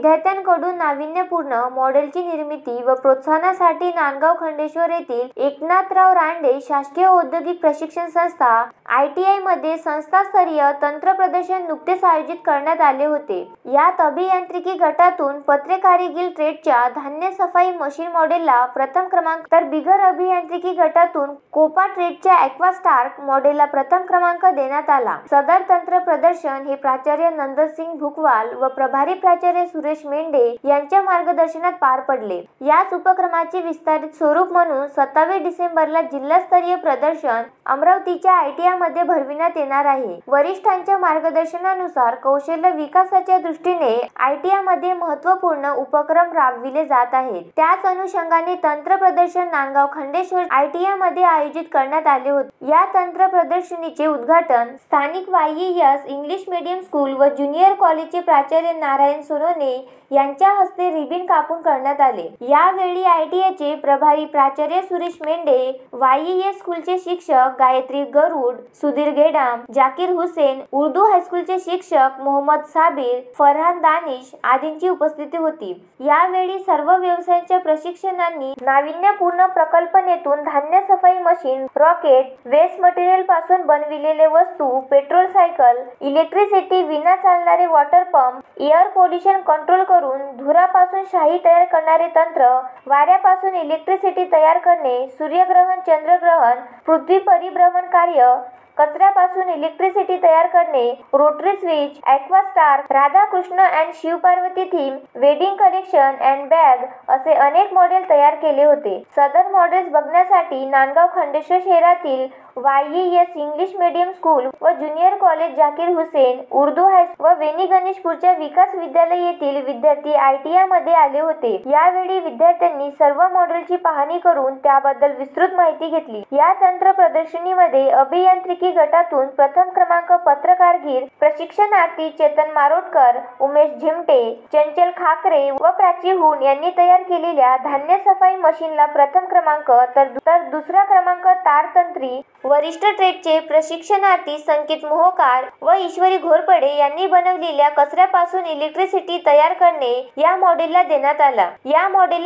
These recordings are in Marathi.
विद्यार्थ्यांकडून नाविन्यपूर्ण मॉडेलची निर्मिती व प्रोत्साहनासाठी नांदगाव खंडेश्वर येथील एकनाथराव रानडे शासकीय औद्योगिक प्रशिक्षण संस्था ITI मध्ये संस्थास्तरीय तंत्र प्रदर्शन नुकतेच आयोजित करण्यात आले होते। यात अभियांत्रिकी गटातून पत्रेकारिगिल ट्रेडच्या धान्य सफाई मशीन मॉडेलला प्रथम क्रमांक तर बिगर अभियांत्रिकी गटातून कोपा ट्रेडच्या ॲक्वास्टार्क मॉडेलला प्रथम क्रमांक देण्यात आला। सदर तंत्र प्रदर्शन हे प्राचार्य नंदसिंग भुकवाल व प्रभारी प्राचार्य सुरेश मेंढे यांच्या मार्गदर्शनात पार पडले। याच उपक्रमाचे विस्तारित स्वरूप म्हणून 27 डिसेंबरला जिल्हास्तरीय प्रदर्शन अमरावतीच्या ITI मध्ये भरविण्यात येणार आहे। वरिष्ठांच्या मार्गदर्शनानुसार कौशल्य विकासाच्या दृष्टीने ITI मध्ये महत्त्वपूर्ण उपक्रम राबविले जात आहेत। त्याच अनुषंगाने तंत्र प्रदर्शन नांदगाव खंडेश्वर ITI मध्ये आयोजित करण्यात आले होते। या तंत्र प्रदर्शनीचे उद्घाटन स्थानिक YES इंग्लिश मीडियम स्कूल व ज्युनियर कॉलेजचे प्राचार्य नारायण सोनोने यांच्या हस्ते रिबीन कापून करण्यात आले। यावेळी ITI चे प्रभारी प्राचार्य सुरेश मेंढे, YES स्कूलचे शिक्षक गायत्री गरुड, सुधीर गेडाम, जाकीर हुसेन, उर्दू हायस्कूलचे शिक्षक मोहम्मद साबिर, फरहान दानिश आदींची उपस्थिती होती। यावेळी सर्व व्यवसायांच्या प्रशिक्षणार्थी नाविन्यपूर्ण प्रकल्पनेतून धान्य सफाई मशीन, रॉकेट, वेस्ट मटेरियल पासून बनविलेले वस्तू, पेट्रोल सायकल, इलेक्ट्रिसिटी विना चालणारे water pump, air pollution control करून धुरापासून शाई तयार करणारे तंत्र, वाऱ्यापासून इलेक्ट्रिसिटी तयार करणे, सूर्यग्रहण, चंद्रग्रहण, पृथ्वी परिभ्रमण कार्य, कचऱ्यापासून इलेक्ट्रिसिटी तयार करणे, रोटरी स्विच, ॲक्वास्टार्क, Radhakrishna and Shiv Parvati theme, wedding collection and bag असे अनेक मॉडेल तयार केले होते। सदर मॉडेल्स बघण्यासाठी नांदगाव खंडेश्वर शहरातील YES इंग्लिश मीडियम स्कूल व junior college Zakir Husain, Urdu high school व वेणी गणेशपूरच्या विकास विद्यालय येथील विद्यार्थी ITI मध्ये आले होते। यावेळी विद्यार्थ्यांनी सर्व मॉडेलची पाहणी करून त्याबद्दल विस्तृत माहिती घेतली। या तंत्र प्रदर्शनीमध्ये अभियांत्रिकी गटातून प्रथम क्रमांक पत्रकारगिर प्रशिक्षणार्थी चेतन मारोटकर, उमेश झिमटे, चंचल खाकरे व प्राची हुन यांनी तयार केलेल्या धान्य सफाई मशीनला प्रथम क्रमांक तर दुसरा क्रमांक तारतंत्री वरिष्ठ ट्रेडचे प्रशिक्षणार्थी संकेत मोहकार व ईश्वरी घोरपडे यांनी बनवलेल्या कचऱ्यापासून इलेक्ट्रिसिटी तयार करणे या मॉडेलला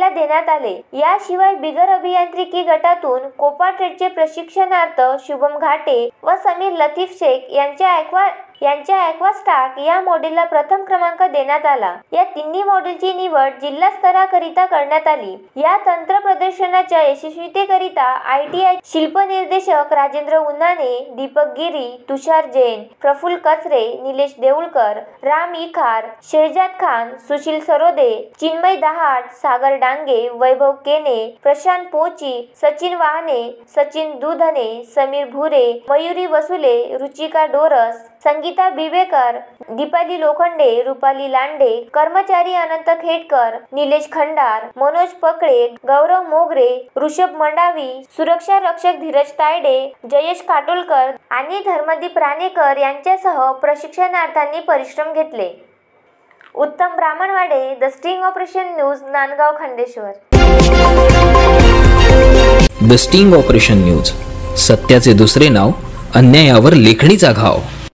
देण्यात आले। याशिवाय बिगर अभियांत्रिकी गटातून कोपा ट्रेडचे प्रशिक्षणार्थ शुभम घाटे व समीर लतीफ शेख यांच्या ॲक्वास्टार्क या मॉडेलला प्रथम क्रमांक देण्यात आला। या तिन्ही मॉडेलची निवड जिल्हा स्तराकरिता करण्यात आली। या तंत्र प्रदर्शनाच्या यशस्वीतेकरिता ITI शिल्प निर्देशक राजेंद्र उन्नाने, दीपक गिरी, तुषार जैन, प्रफुल्ल कचरे, निलेश देऊळकर, राम इखार, शहजाद खान, सुशील सरोदे, चिन्मय दहाट, सागर डांगे, वैभव केने, प्रशांत पोची, सचिन वाहने, सचिन दुधने, समीर भुरे, मयुरी वसुले, रुचिका डोरस, संगीता बिबेकर, दीपाली लोखंडे, रुपाली लांडे, कर्मचारी अनंत खेडकर, निलेश खंडार, मनोज पकळे, गौरव मोगरे, ऋषभ मंडावी, सुरक्षा रक्षक धीरज तायडे, जयेश काटोलकर आणि धर्मदीप राणेकर यांच्यासह प्रशिक्षणार्थ्यांनी परिश्रम घेतले। Uttam Brahmanwade, the sting operation news, Nandgaon Khandeshwar. The sting operation news, सत्याचे दुसरे नाव, अन्यायावर लेखणीचा घाव।